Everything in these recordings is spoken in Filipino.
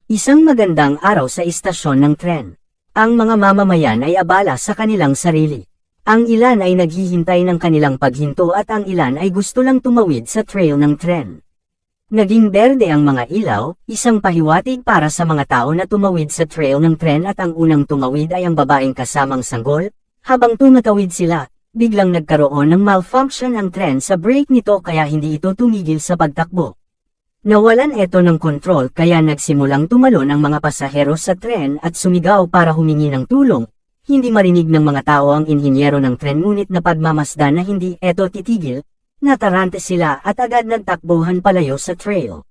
Isang magandang araw sa istasyon ng tren. Ang mga mamamayan ay abala sa kanilang sarili. Ang ilan ay naghihintay ng kanilang paghinto at ang ilan ay gusto lang tumawid sa trail ng tren. Naging berde ang mga ilaw, isang pahiwatig para sa mga tao na tumawid sa trail ng tren at ang unang tumawid ay ang babaeng kasamang sanggol. Habang tumatawid sila, biglang nagkaroon ng malfunction ang tren sa brake nito kaya hindi ito tumigil sa pagtakbo. Nawalan ito ng kontrol kaya nagsimulang tumalon ang mga pasahero sa tren at sumigaw para humingi ng tulong. Hindi marinig ng mga tao ang inhinyero ng tren ngunit napagmamasdan na hindi ito titigil, natarante sila at agad nagtakbuhan palayo sa trail.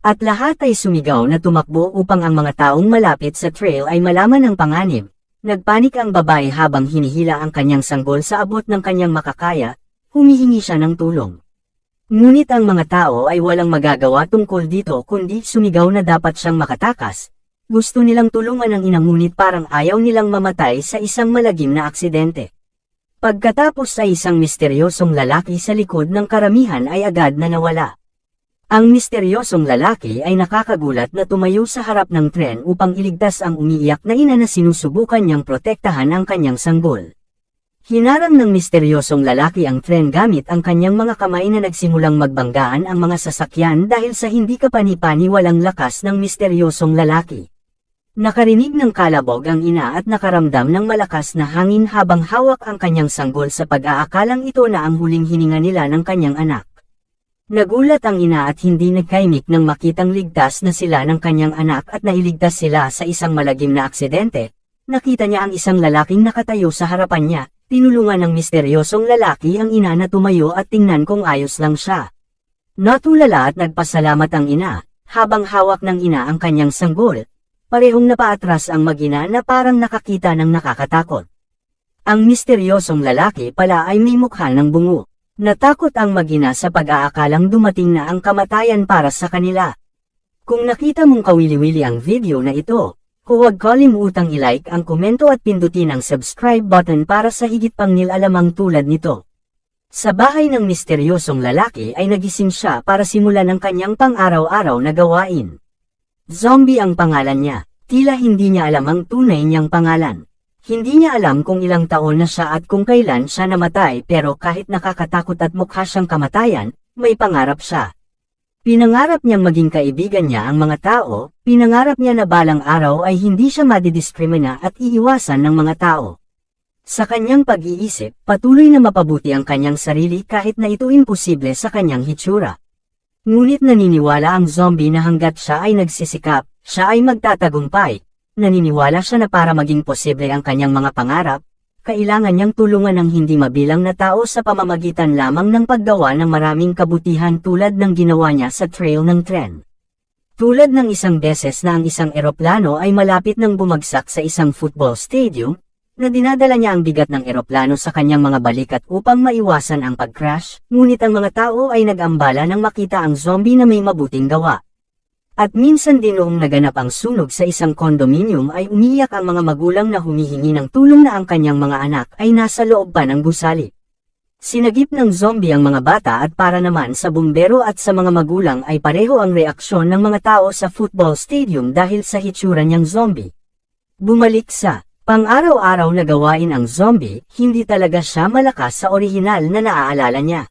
At lahat ay sumigaw na tumakbo upang ang mga taong malapit sa trail ay malaman ang panganib. Nagpanik ang babae habang hinihila ang kanyang sanggol sa abot ng kanyang makakaya, humihingi siya ng tulong. Ngunit ang mga tao ay walang magagawa tungkol dito kundi sumigaw na dapat siyang makatakas. Gusto nilang tulungan ang inang ngunit parang ayaw nilang mamatay sa isang malagim na aksidente. Pagkatapos ay isang misteryosong lalaki sa likod ng karamihan ay agad na nawala. Ang misteryosong lalaki ay nakakagulat na tumayo sa harap ng tren upang iligtas ang umiiyak na ina na sinusubukan niyang protektahan ang kanyang sanggol. Hinarang ng misteryosong lalaki ang tren gamit ang kanyang mga kamay na nagsimulang magbanggaan ang mga sasakyan dahil sa hindi kapani-paniwalang lakas ng misteryosong lalaki. Nakarinig ng kalabog ang ina at nakaramdam ng malakas na hangin habang hawak ang kanyang sanggol sa pag-aakalang ito na ang huling hininga nila ng kanyang anak. Nagulat ang ina at hindi nagkaimik nang makitang ligtas na sila ng kanyang anak at nailigtas sila sa isang malagim na aksidente. Nakita niya ang isang lalaking nakatayo sa harapan niya. Tinulungan ng misteryosong lalaki ang ina na tumayo at tingnan kung ayos lang siya. Natulala at nagpasalamat ang ina, habang hawak ng ina ang kanyang sanggol. Parehong napaatras ang mag-ina na parang nakakita ng nakakatakot. Ang misteryosong lalaki pala ay may mukha ng bungo. Natakot ang mag-ina sa pag-aakalang dumating na ang kamatayan para sa kanila. Kung nakita mong kawili-wili ang video na ito, huwag kalimutang i-like ang komento at pindutin ang subscribe button para sa higit pang nilalamang tulad nito. Sa bahay ng misteryosong lalaki ay nagising siya para simulan ang kanyang pang-araw-araw na gawain. Zombie ang pangalan niya, tila hindi niya alam ang tunay niyang pangalan. Hindi niya alam kung ilang taon na siya at kung kailan siya namatay pero kahit nakakatakot at mukha siyang kamatayan, may pangarap siya. Pinangarap niyang maging kaibigan niya ang mga tao, pinangarap niya na balang araw ay hindi siya madidiskrimina at iiwasan ng mga tao. Sa kanyang pag-iisip, patuloy na mapabuti ang kanyang sarili kahit na ito imposible sa kanyang hitsura. Ngunit naniniwala ang zombie na hanggat siya ay nagsisikap, siya ay magtatagumpay. Naniniwala siya na para maging posible ang kanyang mga pangarap, kailangan niyang tulungan ng hindi mabilang na tao sa pamamagitan lamang ng paggawa ng maraming kabutihan tulad ng ginawa niya sa trail ng tren. Tulad ng isang beses na ang isang eroplano ay malapit nang bumagsak sa isang football stadium, na dinadala niya ang bigat ng eroplano sa kanyang mga balikat upang maiwasan ang pag-crash, ngunit ang mga tao ay nag-ambala nang makita ang zombie na may mabuting gawa. At minsan din noong naganap ang sunog sa isang kondominium ay umiiyak ang mga magulang na humihingi ng tulong na ang kanyang mga anak ay nasa loob pa ng gusali. Sinagip ng zombie ang mga bata at para naman sa bumbero at sa mga magulang ay pareho ang reaksyon ng mga tao sa football stadium dahil sa hitsura niyang zombie. Bumalik sa pang-araw-araw na gawain ang zombie, hindi talaga siya malakas sa orihinal na naaalala niya.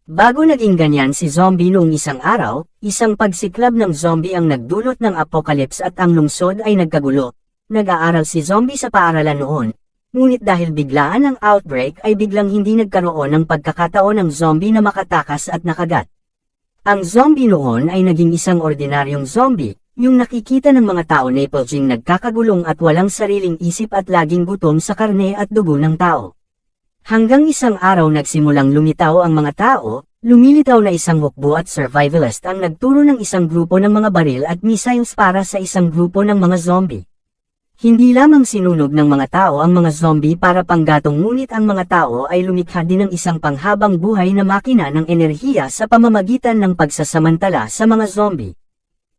Bago naging ganyan si zombie noong isang araw, isang pagsiklab ng zombie ang nagdulot ng apocalypse at ang lungsod ay nagkagulo. Nag-aaral si zombie sa paaralan noon, ngunit dahil biglaan ang outbreak ay biglang hindi nagkaroon ng pagkakataon ng zombie na makatakas at nakagat. Ang zombie noon ay naging isang ordinaryong zombie, yung nakikita ng mga tao na paging nagkakagulong at walang sariling isip at laging gutom sa karne at dugo ng tao. Hanggang isang araw nagsimulang lumitaw ang mga tao, lumilitaw na isang hukbo at survivalist ang nagturo ng isang grupo ng mga baril at missiles para sa isang grupo ng mga zombie. Hindi lamang sinunog ng mga tao ang mga zombie para panggatong ngunit ang mga tao ay lumikha din ng isang panghabang buhay na makina ng enerhiya sa pamamagitan ng pagsasamantala sa mga zombie.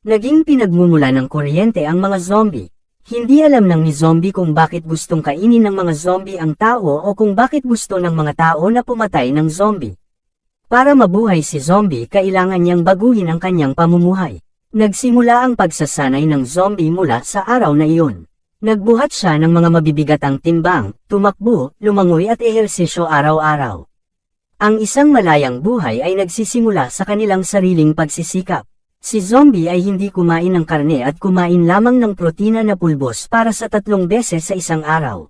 Naging pinagmumula ng kuryente ang mga zombie. Hindi alam ng ni zombie kung bakit gustong kainin ng mga zombie ang tao o kung bakit gusto ng mga tao na pumatay ng zombie. Para mabuhay si zombie kailangan niyang baguhin ang kanyang pamumuhay. Nagsimula ang pagsasanay ng zombie mula sa araw na iyon. Nagbuhat siya ng mga mabibigatang timbang, tumakbo, lumangoy at ehersisyo araw-araw. Ang isang malayang buhay ay nagsisimula sa kanilang sariling pagsisikap. Si zombie ay hindi kumain ng karne at kumain lamang ng protina na pulbos para sa 3 beses sa isang araw.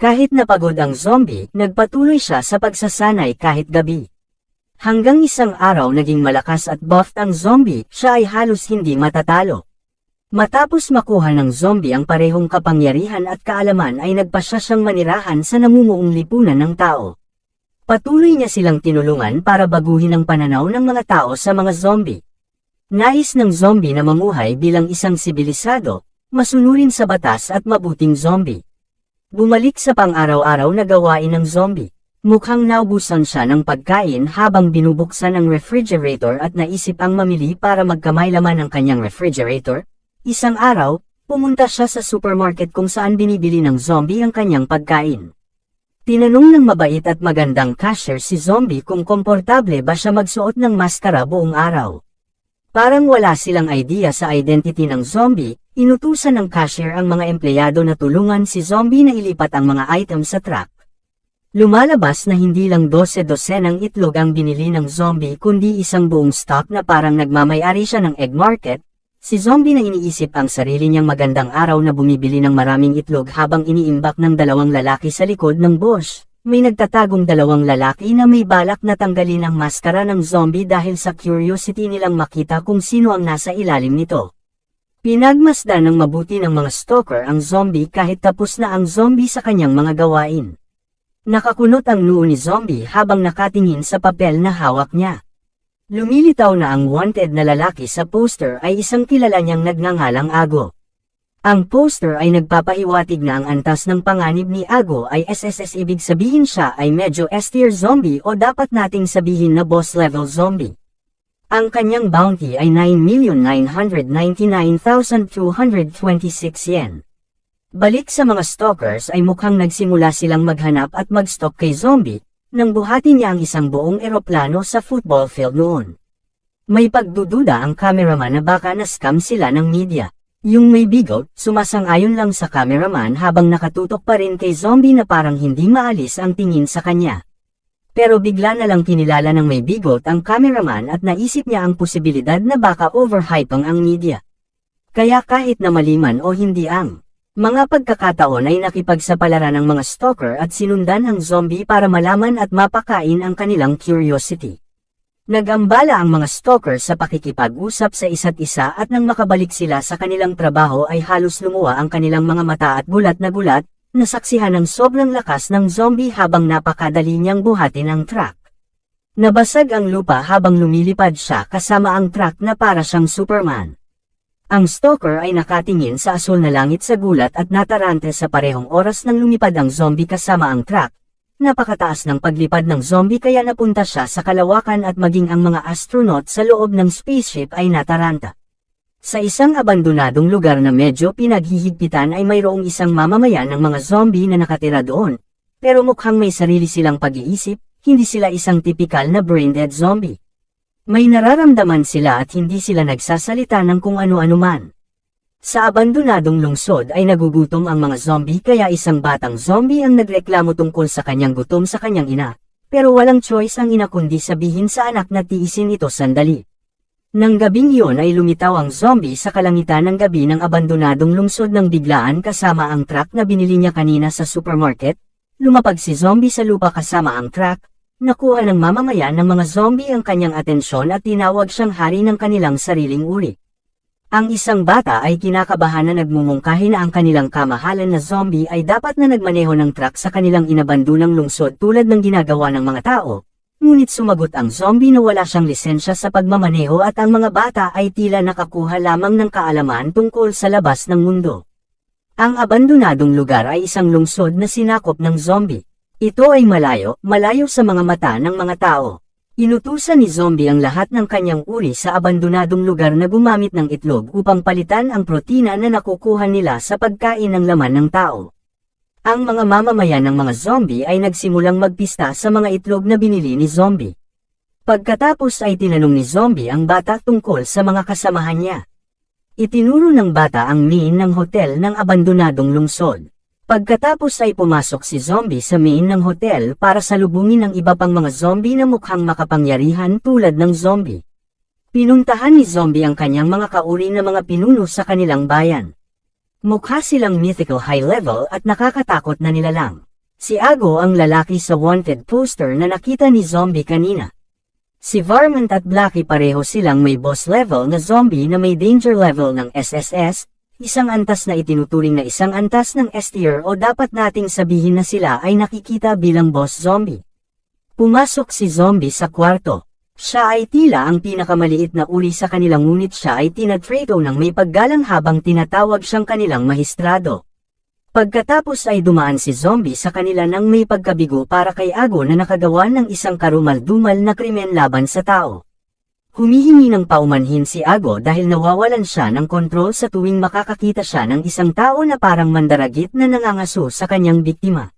Kahit napagod ang zombie, nagpatuloy siya sa pagsasanay kahit gabi. Hanggang isang araw naging malakas at buffed ang zombie, siya ay halos hindi matatalo. Matapos makuha ng zombie ang parehong kapangyarihan at kaalaman ay nagpasya siyang manirahan sa namumuong lipunan ng tao. Patuloy niya silang tinulungan para baguhin ang pananaw ng mga tao sa mga zombie. Nais ng zombie na mamuhay bilang isang sibilisado, masunurin sa batas at mabuting zombie. Bumalik sa pang-araw-araw na gawain ng zombie. Mukhang naubusan siya ng pagkain habang binubuksan ang refrigerator at naisip ang mamili para magkamay laman ang kanyang refrigerator. Isang araw, pumunta siya sa supermarket kung saan binibili ng zombie ang kanyang pagkain. Tinanong ng mabait at magandang cashier si zombie kung komportable ba siya magsuot ng maskara buong araw. Parang wala silang idea sa identity ng zombie, inutusan ng cashier ang mga empleyado na tulungan si zombie na ilipat ang mga items sa truck. Lumalabas na hindi lang 12-dosenang itlog ang binili ng zombie kundi isang buong stock na parang nagmamay-ari siya ng egg market. Si zombie na iniisip ang sarili niyang magandang araw na bumibili ng maraming itlog habang iniimbak ng 2 lalaki sa likod ng bush. May nagtatagong 2 lalaki na may balak na tanggalin ang maskara ng zombie dahil sa curiosity nilang makita kung sino ang nasa ilalim nito. Pinagmasdan ng mabuti ng mga stalker ang zombie kahit tapos na ang zombie sa kanyang mga gawain. Nakakunot ang noo ni zombie habang nakatingin sa papel na hawak niya. Lumilitaw na ang wanted na lalaki sa poster ay isang kilala niyang nagngangalang Ago. Ang poster ay nagpapahiwatig na ang antas ng panganib ni Ago ay SSS, ibig sabihin siya ay medyo S-tier zombie o dapat nating sabihin na boss level zombie. Ang kanyang bounty ay 9,999,226 yen. Balik sa mga stalkers ay mukhang nagsimula silang maghanap at mag-stalk kay zombie, nang buhatin niya ang isang buong eroplano sa football field noon. May pagdududa ang cameraman na baka na-scam sila ng media. Yung may bigot, sumasang-ayon lang sa cameraman habang nakatutok pa rin kay zombie na parang hindi maalis ang tingin sa kanya. Pero bigla na lang kinilala ng may bigot ang cameraman at naisip niya ang posibilidad na baka overhype ang media. Kaya kahit na maliman o hindi ang mga pagkakataon ay nakipagsapalaran ng mga stalker at sinundan ang zombie para malaman at mapakain ang kanilang curiosity. Nagambala ang mga stalker sa pakikipag-usap sa isa't isa at nang makabalik sila sa kanilang trabaho ay halos lumuwa ang kanilang mga mata at gulat, nasaksihan ng sobrang lakas ng zombie habang napakadali niyang buhatin ang truck. Nabasag ang lupa habang lumilipad siya kasama ang truck na para siyang Superman. Ang stalker ay nakatingin sa asul na langit sa gulat at natarante sa parehong oras nang lumipad ang zombie kasama ang truck. Napakataas ng paglipad ng zombie kaya napunta siya sa kalawakan at maging ang mga astronaut sa loob ng spaceship ay nataranta. Sa isang abandonadong lugar na medyo pinaghihigpitan ay mayroong isang mamamayan ng mga zombie na nakatira doon. Pero mukhang may sarili silang pag-iisip, hindi sila isang tipikal na brain-dead zombie. May nararamdaman sila at hindi sila nagsasalita ng kung ano-ano man. Sa abandonadong lungsod ay nagugutom ang mga zombie kaya isang batang zombie ang nagreklamo tungkol sa kanyang gutom sa kanyang ina. Pero walang choice ang ina kundi sabihin sa anak na tiisin ito sandali. Nang gabing iyon ay lumitaw ang zombie sa kalangitan ng gabi ng abandonadong lungsod ng biglaan kasama ang truck na binili niya kanina sa supermarket. Lumapag si zombie sa lupa kasama ang truck. Nakuha ng mamamayan ng mga zombie ang kanyang atensyon at tinawag siyang hari ng kanilang sariling uri. Ang isang bata ay kinakabahan na nagmumungkahi na ang kanilang kamahalan na zombie ay dapat na nagmaneho ng truck sa kanilang inabandonang lungsod tulad ng ginagawa ng mga tao. Ngunit sumagot ang zombie na wala siyang lisensya sa pagmamaneho at ang mga bata ay tila nakakuha lamang ng kaalaman tungkol sa labas ng mundo. Ang abandonadong lugar ay isang lungsod na sinakop ng zombie. Ito ay malayo sa mga mata ng mga tao. Inutusan ni zombie ang lahat ng kanyang uri sa abandonadong lugar na gumamit ng itlog upang palitan ang protina na nakukuha nila sa pagkain ng laman ng tao. Ang mga mamamayan ng mga zombie ay nagsimulang magpista sa mga itlog na binili ni zombie. Pagkatapos ay tinanong ni Zombie ang bata tungkol sa mga kasamahan niya. Itinuro ng bata ang main ng hotel ng abandonadong lungsod. Pagkatapos ay pumasok si Zombie sa main ng hotel para salubungin ang iba pang mga zombie na mukhang makapangyarihan tulad ng Zombie. Pinuntahan ni Zombie ang kanyang mga kauri na mga pinuno sa kanilang bayan. Mukha silang mythical high level at nakakatakot na nilalang. Si Ago ang lalaki sa wanted poster na nakita ni Zombie kanina. Si Varmint at Blackie pareho silang may boss level na zombie na may danger level ng SSS, isang antas na itinuturing na isang antas ng S tier o dapat nating sabihin na sila ay nakikita bilang boss zombie. Pumasok si Zombie sa kwarto. Siya ay tila ang pinakamaliit na uri sa kanilang ngunit siya ay tinatrato ng may paggalang habang tinatawag siyang kanilang mahistrado. Pagkatapos ay dumaan si Zombie sa kanila nang may pagkabigo para kay Ago na nakagawa ng isang karumal-dumal na krimen laban sa tao. Humihingi ng paumanhin si Ago dahil nawawalan siya ng kontrol sa tuwing makakakita siya ng isang tao na parang mandaragit na nangangaso sa kanyang biktima.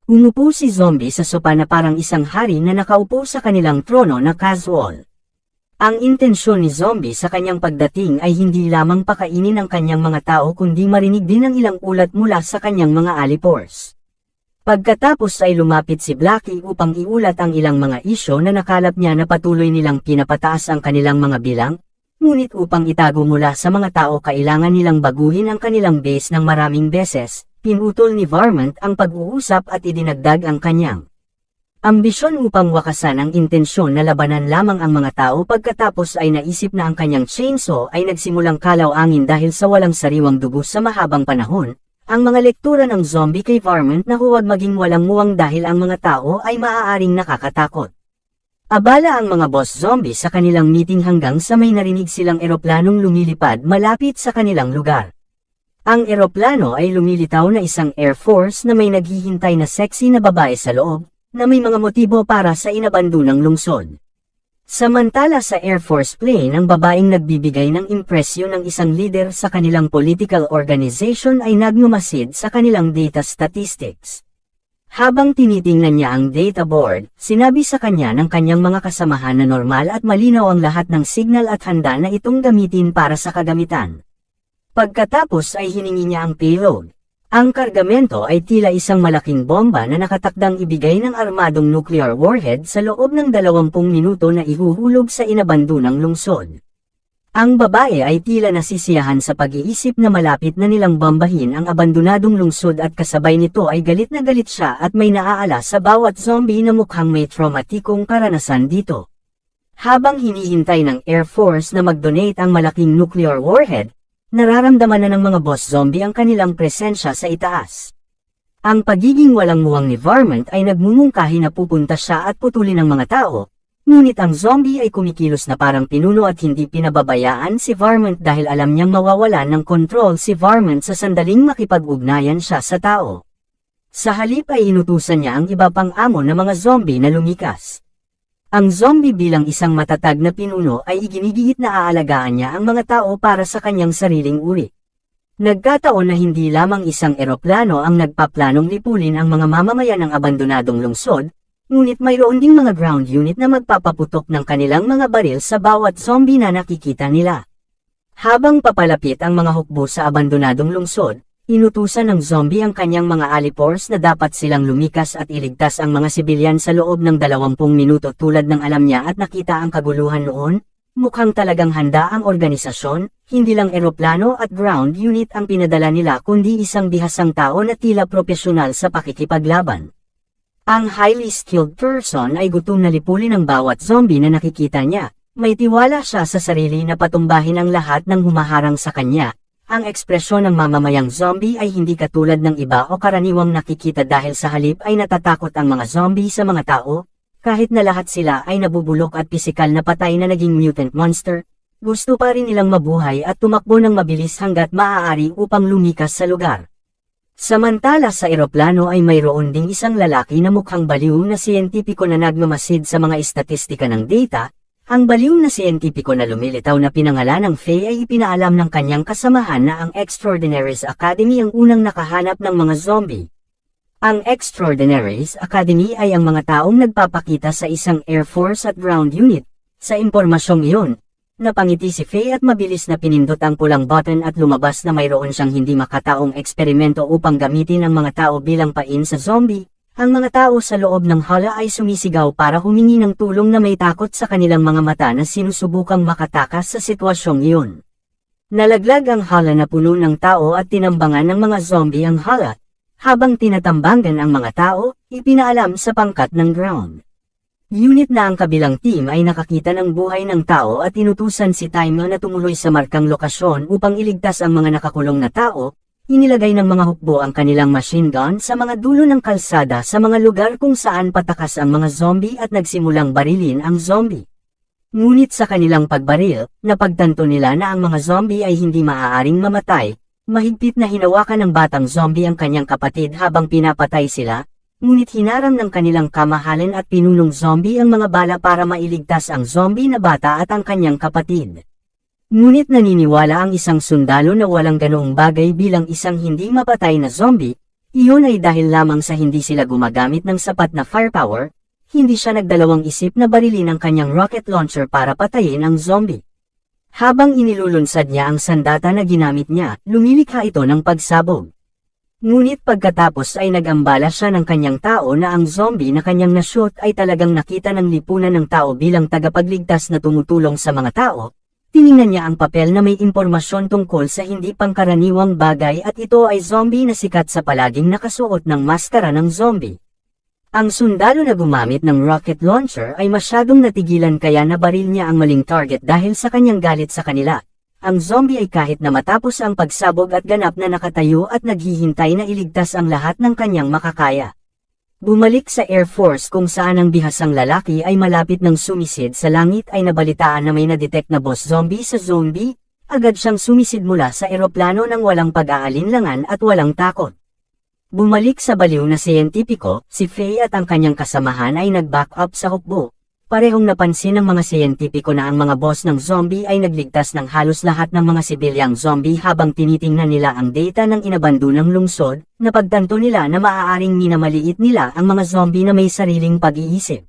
Umupo si Zombie sa sopa na parang isang hari na nakaupo sa kanilang trono na casual. Ang intensyon ni Zombie sa kanyang pagdating ay hindi lamang pakainin ang kanyang mga tao kundi marinig din ang ilang ulat mula sa kanyang mga alipores. Pagkatapos ay lumapit si Blackie upang iulat ang ilang mga isyo na nakalap niya na patuloy nilang pinapataas ang kanilang mga bilang, ngunit upang itago mula sa mga tao kailangan nilang baguhin ang kanilang base ng maraming beses, pinutol ni Varmint ang pag-uusap at idinagdag ang kanyang ambisyon upang wakasan ang intensyon na labanan lamang ang mga tao pagkatapos ay naisip na ang kanyang chainsaw ay nagsimulang kalaw-angin dahil sa walang sariwang dugo sa mahabang panahon, ang mga lektura ng Zombie kay Varmint na huwag maging walang muwang dahil ang mga tao ay maaaring nakakatakot. Abala ang mga boss zombie sa kanilang meeting hanggang sa may narinig silang eroplanong lumilipad malapit sa kanilang lugar. Ang eroplano ay lumilitaw na isang Air Force na may naghihintay na sexy na babae sa loob, na may mga motibo para sa inabandonang lungsod. Samantala sa Air Force plane ang babaeng nagbibigay ng impresyon ng isang leader sa kanilang political organization ay nagmamasid sa kanilang data statistics. Habang tinitingnan niya ang data board, sinabi sa kanya ng kanyang mga kasamahan na normal at malinaw ang lahat ng signal at handa na itong gamitin para sa kagamitan. Pagkatapos ay hiningi niya ang payload. Ang kargamento ay tila isang malaking bomba na nakatakdang ibigay ng armadong nuclear warhead sa loob ng 20 minuto na ihuhulog sa inabandonang lungsod. Ang babae ay tila nasisiyahan sa pag-iisip na malapit na nilang bombahin ang abandonadong lungsod at kasabay nito ay galit na galit siya at may naaala sa bawat zombie na mukhang may traumatikong karanasan dito. Habang hinihintay ng Air Force na mag-donate ang malaking nuclear warhead, nararamdaman na ng mga boss zombie ang kanilang presensya sa itaas. Ang pagiging walang muwang ni Varmint ay nagmumungkahi na pupunta siya at putulin ang mga tao, ngunit ang zombie ay kumikilos na parang pinuno at hindi pinababayaan si Varmint dahil alam niyang mawawalan ng kontrol si Varmint sa sandaling makipag-ugnayan siya sa tao. Sa halip ay inutusan niya ang iba pang amo na mga zombie na lumikas. Ang zombie bilang isang matatag na pinuno ay iginigit na aalagaan niya ang mga tao para sa kanyang sariling uri. Nagkataon na hindi lamang isang eroplano ang nagpaplanong lipulin ang mga mamamayan ng abandonadong lungsod, ngunit mayroon ding mga ground unit na magpapaputok ng kanilang mga baril sa bawat zombie na nakikita nila. Habang papalapit ang mga hukbo sa abandonadong lungsod, inutusan ng zombie ang kanyang mga alipores na dapat silang lumikas at iligtas ang mga sibilyan sa loob ng 20 minuto tulad ng alam niya at nakita ang kaguluhan noon. Mukhang talagang handa ang organisasyon, hindi lang eroplano at ground unit ang pinadala nila kundi isang bihasang tao na tila profesional sa pakikipaglaban. Ang highly skilled person ay gutom na lipulin ang bawat zombie na nakikita niya, may tiwala siya sa sarili na patumbahin ang lahat ng humaharang sa kanya. Ang ekspresyon ng mamamayang zombie ay hindi katulad ng iba o karaniwang nakikita dahil sa halip ay natatakot ang mga zombie sa mga tao, kahit na lahat sila ay nabubulok at pisikal na patay na naging mutant monster, gusto pa rin nilang mabuhay at tumakbo ng mabilis hanggat maaari upang lumikas sa lugar. Samantala sa eroplano ay mayroon ding isang lalaki na mukhang baliw na siyentipiko na nagmamasid sa mga estatistika ng data. Ang baliw na siyentipiko na lumilitaw na pinangalan ng Faye ay ipinaalam ng kanyang kasamahan na ang Extraordinaries Academy ang unang nakahanap ng mga zombie. Ang Extraordinaries Academy ay ang mga taong nagpapakita sa isang Air Force at Ground Unit. Sa impormasyong iyon, napangiti si Faye at mabilis na pinindot ang pulang button at lumabas na mayroon siyang hindi makataong eksperimento upang gamitin ang mga tao bilang pain sa zombie. Ang mga tao sa loob ng hala ay sumisigaw para humingi ng tulong na may takot sa kanilang mga mata na sinusubukang makatakas sa sitwasyong iyon. Nalaglag ang hala na puno ng tao at tinambangan ng mga zombie ang hala. Habang tinatambangan ang mga tao, ipinaalam sa pangkat ng ground unit na ang kabilang team ay nakakita ng buhay ng tao at inutusan si Time na tumuloy sa markang lokasyon upang iligtas ang mga nakakulong na tao. Inilagay ng mga hukbo ang kanilang machine gun sa mga dulo ng kalsada sa mga lugar kung saan patakas ang mga zombie at nagsimulang barilin ang zombie. Ngunit sa kanilang pagbaril, napagtanto nila na ang mga zombie ay hindi maaaring mamatay. Mahigpit na hinawakan ng batang zombie ang kanyang kapatid habang pinapatay sila, ngunit hinarang ng kanilang kamahalan at pinunong zombie ang mga bala para mailigtas ang zombie na bata at ang kanyang kapatid. Ngunit naniniwala ang isang sundalo na walang ganoong bagay bilang isang hindi mapatay na zombie, iyon ay dahil lamang sa hindi sila gumagamit ng sapat na firepower, hindi siya nagdalawang isip na barilin ang kanyang rocket launcher para patayin ang zombie. Habang inilulunsad niya ang sandata na ginamit niya, lumilikha ito ng pagsabog. Ngunit pagkatapos ay nag-ambala siya ng kanyang tao na ang zombie na kanyang na-shoot ay talagang nakita ng lipunan ng tao bilang tagapagligtas na tumutulong sa mga tao. Tiningnan niya ang papel na may impormasyon tungkol sa hindi pangkaraniwang bagay at ito ay zombie na sikat sa palaging nakasuot ng maskara ng zombie. Ang sundalo na gumamit ng rocket launcher ay masyadong natigilan kaya nabaril niya ang maling target dahil sa kanyang galit sa kanila. Ang zombie ay kahit na matapos ang pagsabog at ganap na nakatayo at naghihintay na iligtas ang lahat ng kanyang makakaya. Bumalik sa Air Force kung saan ang bihasang lalaki ay malapit ng sumisid sa langit ay nabalitaan na may na-detect na boss zombie sa Zone B, agad siyang sumisid mula sa eroplano ng walang pag-aalinlangan at walang takot. Bumalik sa baliw na siyentipiko, si Faye at ang kanyang kasamahan ay nag-back up sa hukbo. Parehong napansin ng mga siyentipiko na ang mga boss ng zombie ay nagligtas ng halos lahat ng mga sibilyang zombie habang tinitingnan nila ang data ng inabandonang lungsod, napagtanto nila na maaaring minamaliit nila ang mga zombie na may sariling pag-iisip.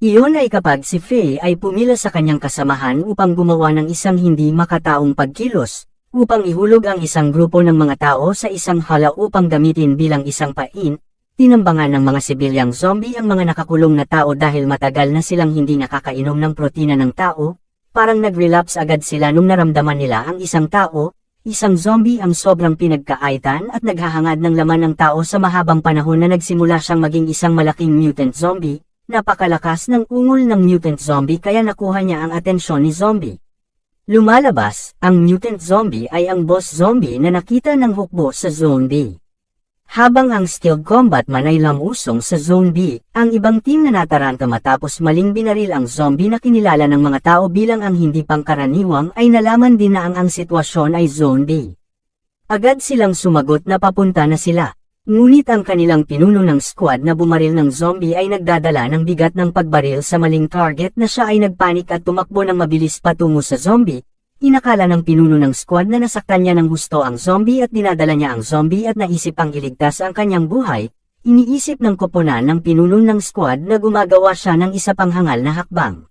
Iyon ay kapag si Faye ay pumila sa kanyang kasamahan upang gumawa ng isang hindi makataong pagkilos, upang ihulog ang isang grupo ng mga tao sa isang hala upang gamitin bilang isang pain. Tinambangan ng mga sibilyang zombie ang mga nakakulong na tao dahil matagal na silang hindi nakakainom ng protina ng tao, parang nag-relapse agad sila nung naramdaman nila ang isang tao, isang zombie ang sobrang pinagkaaitan at naghahangad ng laman ng tao sa mahabang panahon na nagsimula siyang maging isang malaking mutant zombie, napakalakas ng ungol ng mutant zombie kaya nakuha niya ang atensyon ni zombie. Lumalabas, ang mutant zombie ay ang boss zombie na nakita ng hukbo sa Zone B. Habang ang skilled combat man ay lamusong sa Zone B, ang ibang team na nataranta matapos maling binaril ang zombie na kinilala ng mga tao bilang ang hindi pangkaraniwang ay nalaman din na ang sitwasyon ay Zone B. Agad silang sumagot na papunta na sila, ngunit ang kanilang pinuno ng squad na bumaril ng zombie ay nagdadala ng bigat ng pagbaril sa maling target na siya ay nagpanik at tumakbo ng mabilis patungo sa zombie. Inakala ng pinuno ng squad na nasaktan niya ng gusto ang zombie at dinadala niya ang zombie at naisip ang iligtas ang kanyang buhay, iniisip ng koponan ng pinuno ng squad na gumagawa siya ng isa pang hangal na hakbang.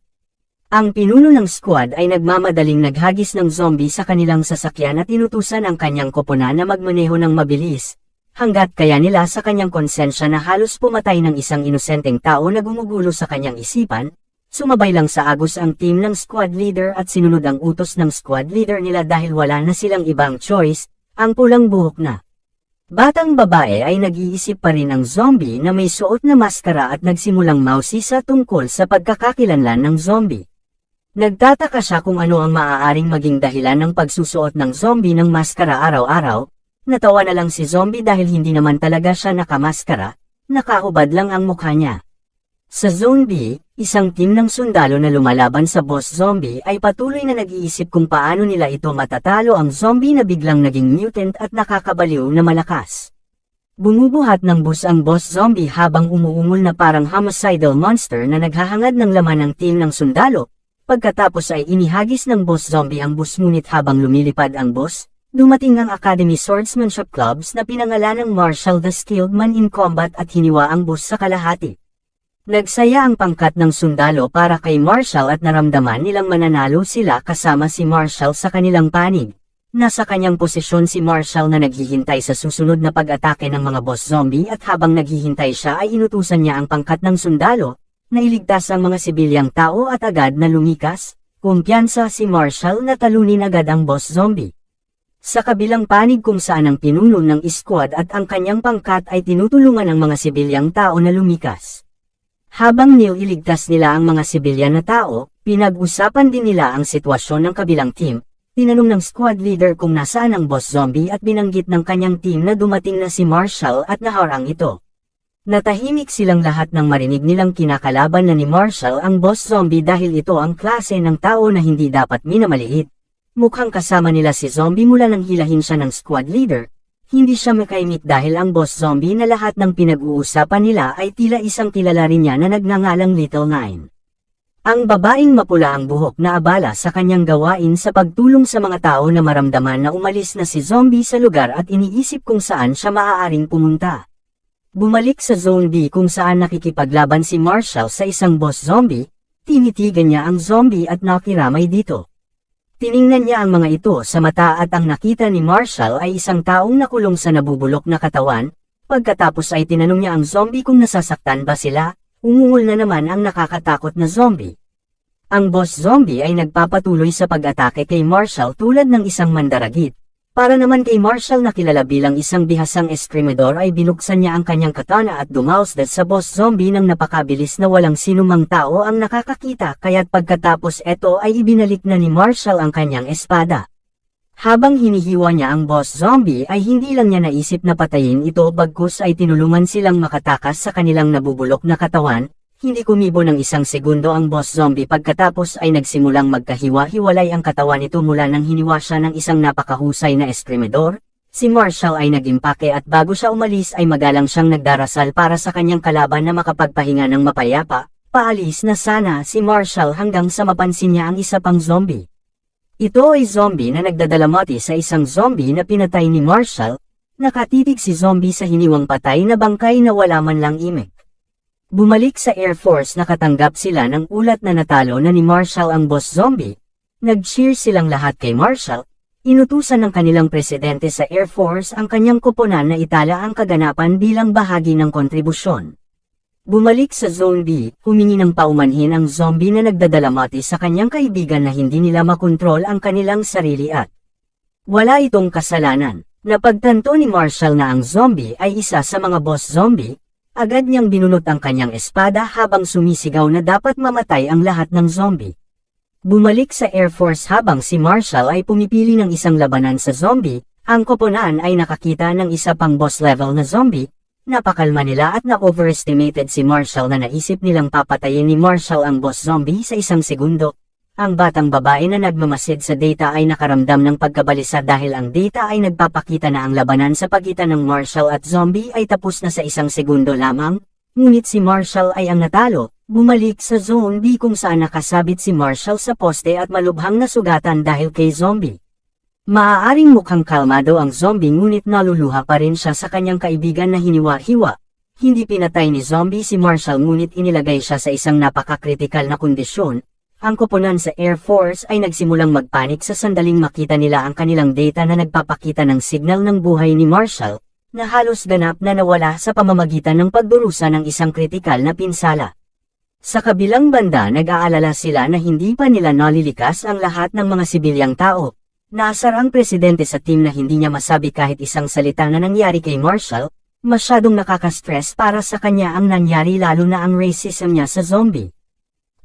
Ang pinuno ng squad ay nagmamadaling naghagis ng zombie sa kanilang sasakyan at inutusan ang kanyang koponan na magmaneho ng mabilis, hanggat kaya nila sa kanyang konsensya na halos pumatay ng isang inosenteng tao na gumugulo sa kanyang isipan. Sumabay lang sa agos ang team ng squad leader at sinunod ang utos ng squad leader nila dahil wala na silang ibang choice, ang pulang buhok na batang babae ay nag-iisip pa rin ang zombie na may suot na maskara at nagsimulang mausisa tungkol sa pagkakakilanlan ng zombie. Nagtataka siya kung ano ang maaaring maging dahilan ng pagsusuot ng zombie ng maskara araw-araw. Natawa na lang si zombie dahil hindi naman talaga siya nakamaskara, nakahubad lang ang mukha niya. Sa Zone B, isang team ng sundalo na lumalaban sa boss zombie ay patuloy na nag-iisip kung paano nila ito matatalo ang zombie na biglang naging mutant at nakakabaliw na malakas. Bumubuhat ng bus ang boss zombie habang umuungol na parang homicidal monster na naghahangad ng laman ng team ng sundalo. Pagkatapos ay inihagis ng boss zombie ang bus ngunit habang lumilipad ang boss, Dumating ang Academy Swordsmanship Clubs na pinangalanang Marshall the Skilled Man in Combat at hiniwa ang bus sa kalahati. Nagsaya ang pangkat ng sundalo para kay Marshall at naramdaman nilang mananalo sila kasama si Marshall sa kanilang panig. Nasa kanyang posisyon si Marshall na naghihintay sa susunod na pag-atake ng mga boss zombie at habang naghihintay siya ay inutusan niya ang pangkat ng sundalo na iligtas ang mga sibilyang tao at agad na lumikas. Kumpiyansa si Marshall na talunin agad ang boss zombie. Sa kabilang panig kung saan ang pinuno ng squad at ang kanyang pangkat ay tinutulungan ang mga sibilyang tao na lumikas. Habang nililigtas nila ang mga sibilyan na tao, pinag-usapan din nila ang sitwasyon ng kabilang team. Tinanong ng squad leader kung nasaan ang boss zombie at binanggit ng kanyang team na dumating na si Marshall at naharang ito. Natahimik silang lahat nang marinig nilang kinakalaban na ni Marshall ang boss zombie dahil ito ang klase ng tao na hindi dapat minamaliit. Mukhang kasama nila si zombie mula nang hilahin siya ng squad leader. Hindi siya makaimik dahil ang boss zombie na lahat ng pinag-uusapan nila ay tila isang kilala rin niya na nagngangalang Little Nine. Ang babaeng mapula ang buhok na abala sa kanyang gawain sa pagtulong sa mga tao na maramdaman na umalis na si zombie sa lugar at iniisip kung saan siya maaaring pumunta. Bumalik sa Zone B kung saan nakikipaglaban si Marshall sa isang boss zombie, tinitigan niya ang zombie at nakiramay dito. Tiningnan niya ang mga ito sa mata at ang nakita ni Marshall ay isang taong nakulong sa nabubulok na katawan. Pagkatapos ay tinanong niya ang zombie kung nasasaktan ba sila, umungol na naman ang nakakatakot na zombie. Ang boss zombie ay nagpapatuloy sa pag-atake kay Marshall tulad ng isang mandaragit. Para naman kay Marshall na kilala bilang isang bihasang eskrimador ay binuksan niya ang kanyang katana at dumausdad sa boss zombie nang napakabilis na walang sinumang tao ang nakakakita kaya't pagkatapos eto ay ibinalik na ni Marshall ang kanyang espada. Habang hinihiwa niya ang boss zombie ay hindi lang niya naisip na patayin ito bagkus ay tinulungan silang makatakas sa kanilang nabubulok na katawan. Hindi kumibo ng isang segundo ang boss zombie pagkatapos ay nagsimulang magkahiwa-hiwalay ang katawan nito mula nang hiniwa siya ng isang napakahusay na eskrimador. Si Marshall ay nag-impake at bago siya umalis ay magalang siyang nagdarasal para sa kanyang kalaban na makapagpahinga ng mapayapa. Paalis na sana si Marshall hanggang sa mapansin niya ang isa pang zombie. Ito ay zombie na nagdadalamati sa isang zombie na pinatay ni Marshall. Nakatitig si zombie sa hiniwang patay na bangkay na wala man lang imik. Bumalik sa Air Force nakatanggap sila ng ulat na natalo na ni Marshall ang boss zombie. Nag-cheer silang lahat kay Marshall. Inutusan ng kanilang presidente sa Air Force ang kanyang koponan na itala ang kaganapan bilang bahagi ng kontribusyon. Bumalik sa Zone B, humingi ng paumanhin ang zombie na nagdadalamati sa kanyang kaibigan na hindi nila makontrol ang kanilang sarili at wala itong kasalanan. Napagtanto ni Marshall na ang zombie ay isa sa mga boss zombie. Agad niyang binunot ang kanyang espada habang sumisigaw na dapat mamatay ang lahat ng zombie. Bumalik sa Air Force habang si Marshall ay pumipili ng isang labanan sa zombie, ang koponan ay nakakita ng isa pang boss level na zombie. Napakalma nila at na-overestimated si Marshall na naisip nilang papatayin ni Marshall ang boss zombie sa isang segundo. Ang batang babae na nagmamasid sa data ay nakaramdam ng pagkabalisa dahil ang data ay nagpapakita na ang labanan sa pagitan ng Marshall at zombie ay tapos na sa isang segundo lamang. Ngunit si Marshall ay ang natalo, bumalik sa Zone B kung saan nakasabit si Marshall sa poste at malubhang nasugatan dahil kay zombie. Maaaring mukhang kalmado ang zombie ngunit naluluha pa rin siya sa kanyang kaibigan na hiniwa-hiwa. Hindi pinatay ni zombie si Marshall ngunit inilagay siya sa isang napakakritikal na kondisyon. Ang koponan sa Air Force ay nagsimulang magpanik sa sandaling makita nila ang kanilang data na nagpapakita ng signal ng buhay ni Marshall, na halos ganap na nawala sa pamamagitan ng pagdurusa ng isang kritikal na pinsala. Sa kabilang banda nag-aalala sila na hindi pa nila nalilikas ang lahat ng mga sibilyang tao. Naasar ang presidente sa team na hindi niya masabi kahit isang salita na nangyari kay Marshall, masyadong nakaka-stress para sa kanya ang nangyari lalo na ang racism niya sa zombie.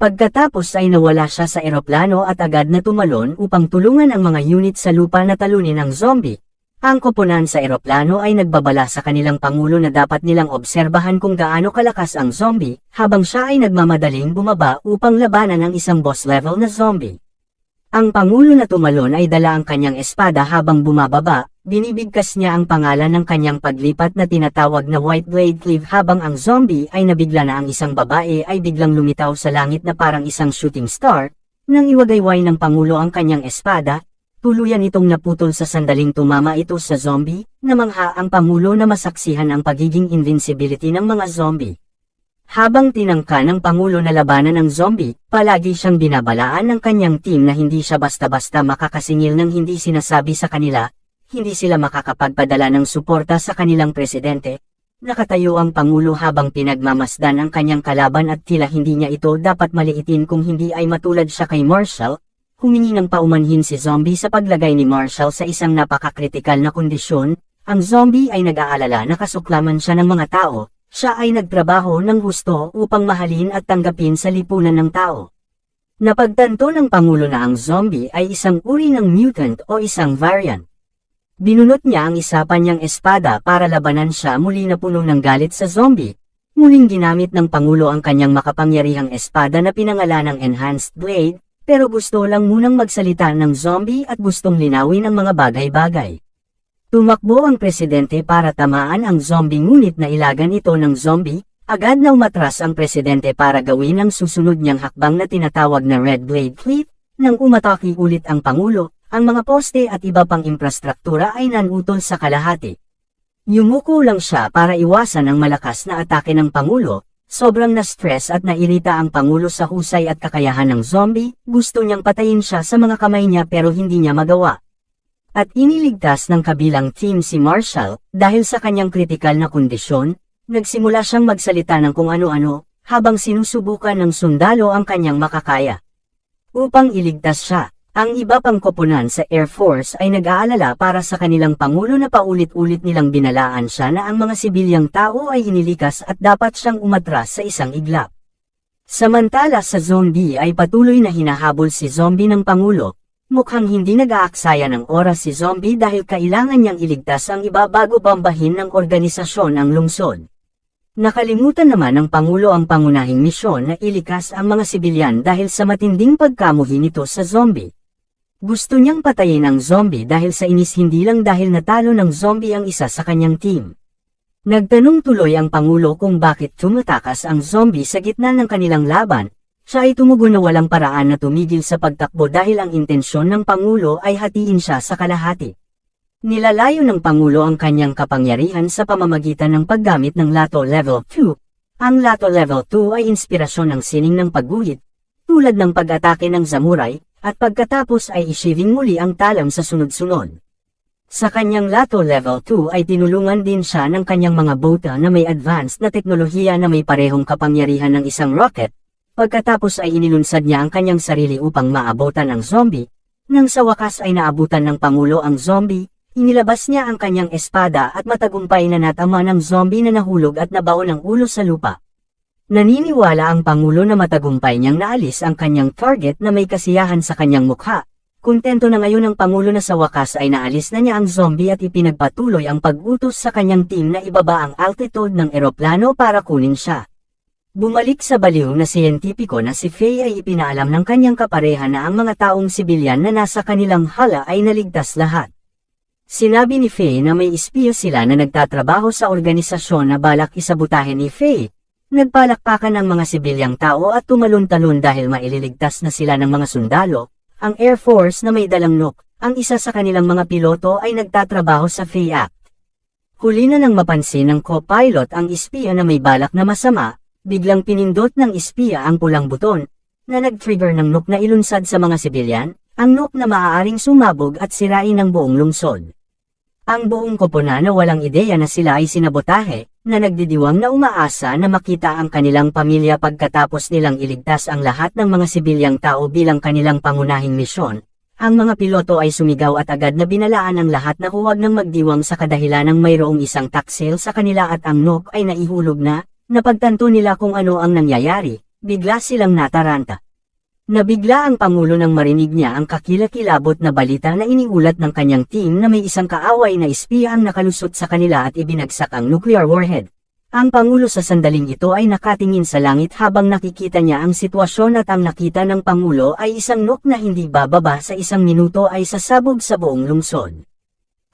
Pagkatapos ay nawala siya sa eroplano at agad na tumalon upang tulungan ang mga unit sa lupa na talunin ang zombie. Ang koponan sa eroplano ay nagbabala sa kanilang pangulo na dapat nilang obserbahan kung gaano kalakas ang zombie, habang siya ay nagmamadaling bumaba upang labanan ang isang boss level na zombie. Ang pangulo na tumalon ay dala ang kanyang espada habang bumababa, binibigkas niya ang pangalan ng kanyang paglipat na tinatawag na White Blade Cleave habang ang zombie ay nabigla na ang isang babae ay biglang lumitaw sa langit na parang isang shooting star. Nang iwagayway ng pangulo ang kanyang espada, tuluyan itong naputol sa sandaling tumama ito sa zombie, namangha ang Pangulo na masaksihan ang pagiging invincibility ng mga zombie. Habang tinangka ng Pangulo na labanan ng zombie, palagi siyang binabalaan ng kanyang team na hindi siya basta-basta makakasingil ng hindi sinasabi sa kanila, hindi sila makakapagpadala ng suporta sa kanilang presidente. Nakatayo ang Pangulo habang pinagmamasdan ang kanyang kalaban at tila hindi niya ito dapat maliitin kung hindi ay matulad siya kay Marshall. Humingi ng paumanhin si zombie sa paglagay ni Marshall sa isang napakakritikal na kondisyon. Ang zombie ay nag-aalala na kasuklaman siya ng mga tao. Siya ay nagtrabaho ng husto upang mahalin at tanggapin sa lipunan ng tao. Napagtanto ng Pangulo na ang zombie ay isang uri ng mutant o isang variant. Binunot niya ang isa pa niyang espada para labanan siya, muli na puno ng galit sa zombie. Muling ginamit ng Pangulo ang kanyang makapangyarihang espada na pinangalanang Enhanced Blade, pero gusto lang munang magsalita ng zombie at gustong linawin ang mga bagay-bagay. Tumakbo ang presidente para tamaan ang zombie ngunit nailagan ito ng zombie, agad na umatras ang presidente para gawin ang susunod niyang hakbang na tinatawag na Red Blade Flip. Nang umatake ulit ang Pangulo, ang mga poste at iba pang infrastruktura ay nanutol sa kalahati. Yumuko lang siya para iwasan ang malakas na atake ng Pangulo. Sobrang na-stress at nairita ang Pangulo sa husay at kakayahan ng zombie, gusto niyang patayin siya sa mga kamay niya pero hindi niya magawa. At iniligtas ng kabilang team si Marshall, dahil sa kanyang kritikal na kondisyon, nagsimula siyang magsalita ng kung ano-ano, habang sinusubukan ng sundalo ang kanyang makakaya. Upang iligtas siya, ang iba pang koponan sa Air Force ay nag-aalala para sa kanilang Pangulo na paulit-ulit nilang binalaan siya na ang mga sibilyang tao ay inilikas at dapat siyang umatras sa isang iglap. Samantala sa Zone D ay patuloy na hinahabol si zombie ng Pangulo. Mukhang hindi nag-aaksaya ng oras si zombie dahil kailangan niyang iligtas ang iba bago bambahin ng organisasyon ang lungsod. Nakalimutan naman ng Pangulo ang pangunahing misyon na ilikas ang mga sibilyan dahil sa matinding pagkamuhi nito sa zombie. Gusto niyang patayin ang zombie dahil sa inis, hindi lang dahil natalo ng zombie ang isa sa kanyang team. Nagtanong tuloy ang Pangulo kung bakit tumatakas ang zombie sa gitna ng kanilang laban. Siya ay tumugon na walang paraan na tumigil sa pagtakbo dahil ang intensyon ng Pangulo ay hatiin siya sa kalahati. Nilalayo ng Pangulo ang kanyang kapangyarihan sa pamamagitan ng paggamit ng Lato Level 2. Ang Lato Level 2 ay inspirasyon ng sining ng pagguhit, tulad ng pag-atake ng samurai, at pagkatapos ay isiving muli ang talam sa sunod-sunod. Sa kanyang Lato Level 2 ay tinulungan din siya ng kanyang mga bota na may advanced na teknolohiya na may parehong kapangyarihan ng isang rocket. Pagkatapos ay inilunsad niya ang kanyang sarili upang maabutan ang zombie. Nang sa wakas ay naabutan ng Pangulo ang zombie, inilabas niya ang kanyang espada at matagumpay na natama ng zombie na nahulog at nabaon ang ulo sa lupa. Naniniwala ang Pangulo na matagumpay niyang naalis ang kanyang target na may kasiyahan sa kanyang mukha. Kontento na ngayon ang Pangulo na sa wakas ay naalis na niya ang zombie at ipinagpatuloy ang pag-utos sa kanyang team na ibaba ang altitude ng eroplano para kunin siya. Bumalik sa baliw na siyentipiko na si Faye ay ipinaalam ng kanyang kapareha na ang mga taong sibilyan na nasa kanilang hala ay naligtas lahat. Sinabi ni Faye na may espiya sila na nagtatrabaho sa organisasyon na balak isabotahe ni Faye. Nagpalakpakan ang mga sibilyang tao at tumalon-talon dahil maililigtas na sila ng mga sundalo. Ang Air Force na may dalang Nuke, ang isa sa kanilang mga piloto ay nagtatrabaho sa Faye Act. Huli na nang mapansin ng co-pilot ang espiya na may balak na masama. Biglang pinindot ng espiya ang pulang buton, na nag-trigger ng nuke na ilunsad sa mga sibilyan, ang nuke na maaaring sumabog at sirain ang buong lungsod. Ang buong koponan na walang ideya na sila ay sinabotahe, na nagdidiwang na umaasa na makita ang kanilang pamilya pagkatapos nilang iligtas ang lahat ng mga sibilyang tao bilang kanilang pangunahing misyon. Ang mga piloto ay sumigaw at agad na binalaan ang lahat na huwag nang magdiwang sa kadahilan ng mayroong isang taksil sa kanila at ang nuke ay naihulog na. Napagtanto nila kung ano ang nangyayari, bigla silang nataranta. Nabigla ang Pangulo nang marinig niya ang kakilakilabot na balita na iniulat ng kanyang team na may isang kaaway na espiya ang nakalusot sa kanila at ibinagsak ang nuclear warhead. Ang Pangulo sa sandaling ito ay nakatingin sa langit habang nakikita niya ang sitwasyon at ang nakita ng Pangulo ay isang nuke na hindi bababa sa isang minuto ay sasabog sa buong lungsod.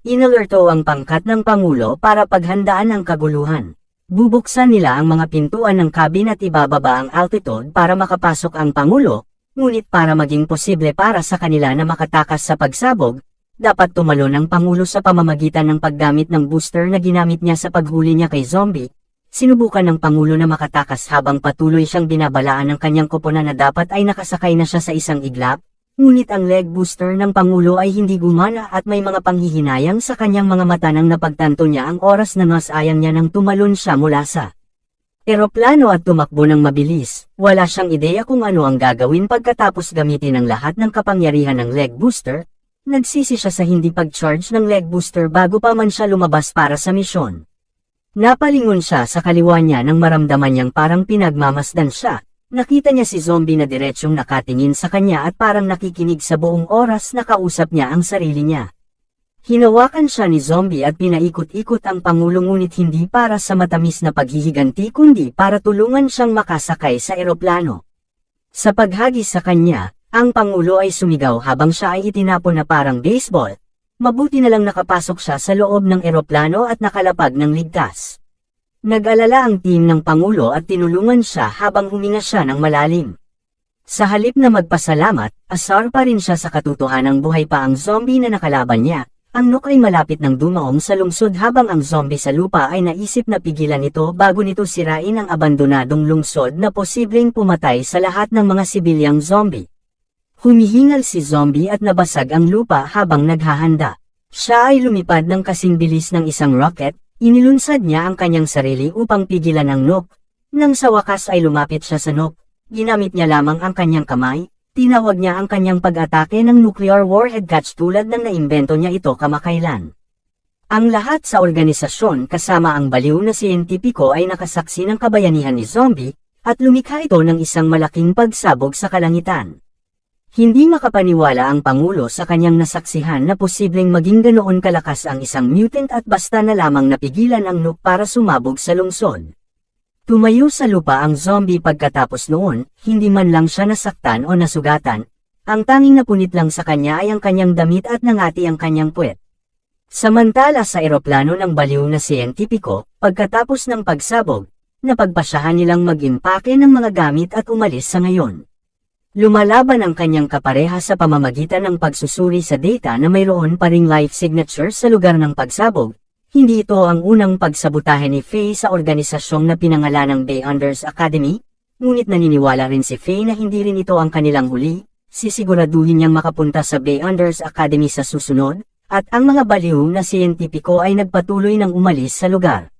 Inalerto ang pangkat ng Pangulo para paghandaan ang kaguluhan. Bubuksan nila ang mga pintuan ng cabin at ibababa ang altitude para makapasok ang Pangulo. ngunit para maging posible para sa kanila na makatakas sa pagsabog, dapat tumalon ang Pangulo sa pamamagitan ng paggamit ng booster na ginamit niya sa paghuli niya kay zombie. Sinubukan ng Pangulo na makatakas habang patuloy siyang binabalaan ng kanyang koponan na dapat ay nakasakay na siya sa isang iglap, ngunit ang leg booster ng Pangulo ay hindi gumana at may mga panghihinayang sa kanyang mga mata nang napagtanto niya ang oras na nasayang niya nang tumalon siya mula sa eroplano at tumakbo ng mabilis. Wala siyang ideya kung ano ang gagawin pagkatapos gamitin ang lahat ng kapangyarihan ng leg booster. Nagsisi siya sa hindi pag-charge ng leg booster bago pa man siya lumabas para sa misyon. Napalingon siya sa kaliwa niya nang maramdaman niyang parang pinagmamasdan siya. Nakita niya si zombie na diretsyong nakatingin sa kanya at parang nakikinig sa buong oras na kausap niya ang sarili niya. Hinawakan siya ni zombie at pinaikot-ikot ang Pangulo ngunit hindi para sa matamis na paghihiganti kundi para tulungan siyang makasakay sa eroplano. Sa paghagis sa kanya, ang Pangulo ay sumigaw habang siya ay itinapon na parang baseball. Mabuti na lang nakapasok siya sa loob ng eroplano at nakalapag ng ligtas. Nag-alala ang team ng Pangulo at tinulungan siya habang huminga siya ng malalim. Sa halip na magpasalamat, asar pa rin siya sa katotohanang buhay pa ang zombie na nakalaban niya. Ang Nook ay malapit ng dumaong sa lungsod habang ang zombie sa lupa ay naisip na pigilan ito bago nito sirain ang abandonadong lungsod na posibleng pumatay sa lahat ng mga sibilyang zombie. Humihingal si zombie at nabasag ang lupa habang naghahanda. Siya ay lumipad ng kasing bilis ng isang rocket, inilunsad niya ang kanyang sarili upang pigilan ang Nook. Nang sa wakas ay lumapit siya sa Nook, ginamit niya lamang ang kanyang kamay, tinawag niya ang kanyang pag-atake ng nuclear warhead catch tulad ng naimbento niya ito kamakailan. Ang lahat sa organisasyon kasama ang baliw na siyentipiko ay nakasaksi ng kabayanihan ni zombie, at lumikha ito ng isang malaking pagsabog sa kalangitan. Hindi makapaniwala ang Pangulo sa kanyang nasaksihan na posibleng maging ganoon kalakas ang isang mutant at basta na lamang napigilan ang Nook para sumabog sa lungsod. Tumayo sa lupa ang zombie pagkatapos noon, hindi man lang siya nasaktan o nasugatan. Ang tanging napunit lang sa kanya ay ang kanyang damit at nangati ang kanyang puwet. Samantala sa eroplano ng baliw na siyentipiko, pagkatapos ng pagsabog, napagpasyahan nilang mag-impake ng mga gamit at umalis sa ngayon. Lumalaban ang kanyang kapareha sa pamamagitan ng pagsusuri sa data na mayroon pa ring life signature sa lugar ng pagsabog. Hindi ito ang unang pagsabutahe ni Faye sa organisasyong na pinangalanang Beyonders Academy, ngunit naniniwala rin si Faye na hindi rin ito ang kanilang huli. Sisiguraduhin niyang makapunta sa Beyonders Academy sa susunod, at ang mga baliw na siyentipiko ay nagpatuloy ng umalis sa lugar.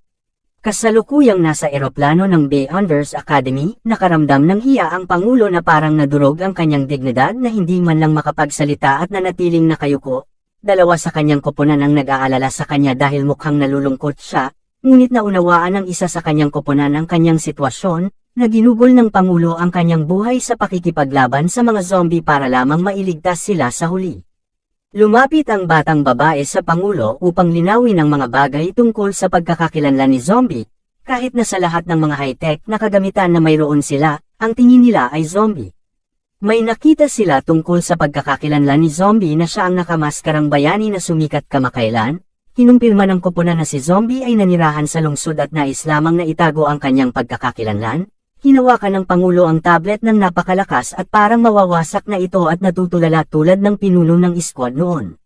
Kasalukuyang nasa eroplano ng Beyonders Academy, nakaramdam ng hiya ang Pangulo na parang nadurog ang kanyang dignidad na hindi man lang makapagsalita at nanatiling nakayuko. Dalawa sa kanyang koponan ang nag-aalala sa kanya dahil mukhang nalulungkot siya, ngunit naunawaan ng isa sa kanyang koponan ang kanyang sitwasyon, na ginugol ng Pangulo ang kanyang buhay sa pakikipaglaban sa mga zombie para lamang mailigtas sila sa huli. Lumapit ang batang babae sa Pangulo upang linawin ang mga bagay tungkol sa pagkakakilanlan ni zombie, kahit na sa lahat ng mga high-tech na kagamitan na mayroon sila, ang tingin nila ay zombie. May nakita sila tungkol sa pagkakakilanlan ni zombie na siya ang nakamaskarang bayani na sumikat kamakailan, kinumpirma ng koponan na si zombie ay nanirahan sa lungsod at nais lamang na itago ang kanyang pagkakakilanlan. Hinawakan ng Pangulo ang tablet ng napakalakas at parang mawawasak na ito at natutulala tulad ng pinuno ng squad noon.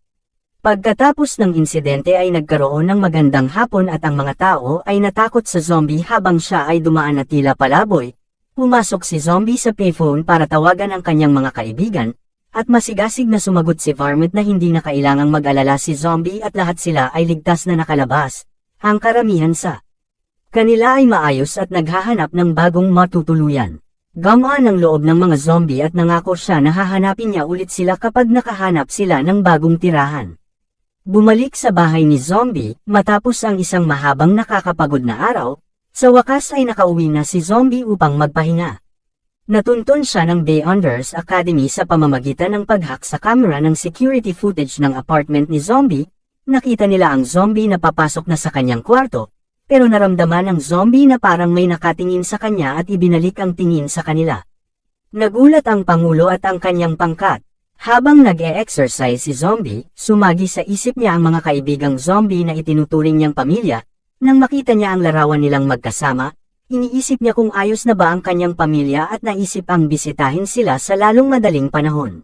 Pagkatapos ng insidente ay nagkaroon ng magandang hapon at ang mga tao ay natakot sa zombie habang siya ay dumaan na tila palaboy. Pumasok si zombie sa payphone para tawagan ang kanyang mga kaibigan, at masigasig na sumagot si Varmint na hindi na kailangang mag-alala si zombie at lahat sila ay ligtas na nakalabas. Ang karamihan sa kanila ay maayos at naghahanap ng bagong matutuluyan. Gamaan ang loob ng mga zombie at nangako siya na hahanapin niya ulit sila kapag nakahanap sila ng bagong tirahan. Bumalik sa bahay ni zombie, matapos ang isang mahabang nakakapagod na araw, sa wakas ay nakauwi na si zombie upang magpahinga. Natuntun siya ng Beyonders Academy sa pamamagitan ng paghack sa camera ng security footage ng apartment ni zombie. Nakita nila ang zombie na papasok na sa kanyang kwarto, pero naramdaman ng zombie na parang may nakatingin sa kanya at ibinalik ang tingin sa kanila. Nagulat ang Pangulo at ang kanyang pangkat. Habang nag-e-exercise si zombie, sumagi sa isip niya ang mga kaibigang zombie na itinuturing niyang pamilya. Nang makita niya ang larawan nilang magkasama, Iniisip niya kung ayos na ba ang kanyang pamilya at naisip ang bisitahin sila sa lalong madaling panahon.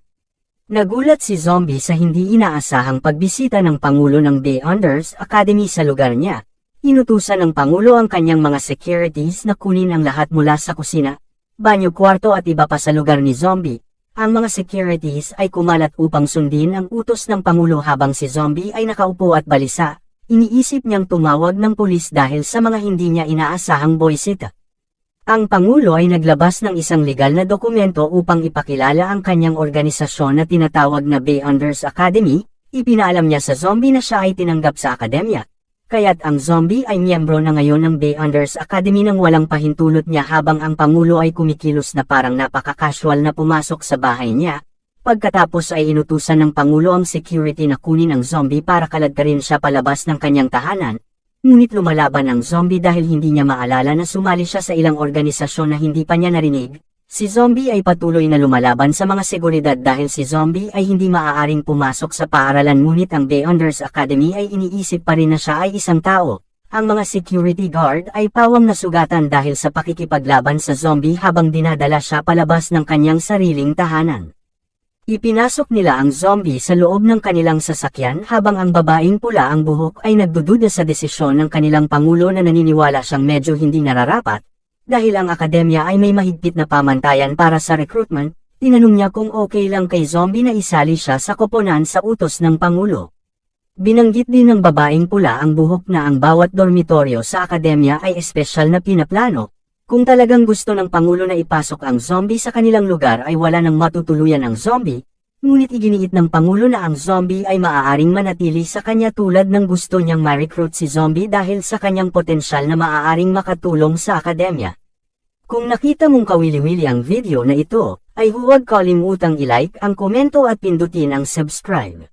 Nagulat si Zombie sa hindi inaasahang pagbisita ng Pangulo ng Beyonders Academy sa lugar niya. Inutusan ng Pangulo ang kanyang mga securities na kunin ang lahat mula sa kusina, banyo, kwarto at iba pa sa lugar ni Zombie. Ang mga securities ay kumalat upang sundin ang utos ng Pangulo habang si Zombie ay nakaupo at balisa. Iniisip niyang tumawag ng pulis dahil sa mga hindi niya inaasahang buwisita. Ang Pangulo ay naglabas ng isang legal na dokumento upang ipakilala ang kanyang organisasyon na tinatawag na Beyonders Academy. Ipinaalam niya sa Zombie na siya ay tinanggap sa akademya. Kaya't ang Zombie ay miyembro na ngayon ng Beyonders Academy nang walang pahintulot niya habang ang Pangulo ay kumikilos na parang napaka-casual na pumasok sa bahay niya. Pagkatapos ay inutusan ng Pangulo ang security na kunin ang Zombie para kaladkarin siya palabas ng kanyang tahanan. Ngunit lumalaban ang Zombie dahil hindi niya maalala na sumali siya sa ilang organisasyon na hindi pa niya narinig. Si Zombie ay patuloy na lumalaban sa mga seguridad dahil si Zombie ay hindi maaaring pumasok sa paaralan ngunit ang Beyonders Academy ay iniisip pa rin na siya ay isang tao. Ang mga security guard ay pawang nasugatan dahil sa pakikipaglaban sa Zombie habang dinadala siya palabas ng kanyang sariling tahanan. Ipinasok nila ang Zombie sa loob ng kanilang sasakyan habang ang babaeng pula ang buhok ay nagdududa sa desisyon ng kanilang Pangulo na naniniwala siyang medyo hindi nararapat. Dahil ang akademya ay may mahigpit na pamantayan para sa recruitment, tinanong niya kung okay lang kay Zombie na isali siya sa koponan sa utos ng Pangulo. Binanggit din ng babaeng pula ang buhok na ang bawat dormitoryo sa akademya ay espesyal na pinaplano. Kung talagang gusto ng Pangulo na ipasok ang Zombie sa kanilang lugar ay wala nang matutuluyan ang Zombie, ngunit iginiit ng Pangulo na ang Zombie ay maaaring manatili sa kanya tulad ng gusto niyang ma-recruit si Zombie dahil sa kanyang potensyal na maaaring makatulong sa akademya. Kung nakita mong kawili-wili ang video na ito, ay huwag kalimutang i-like ang komento at pindutin ang subscribe.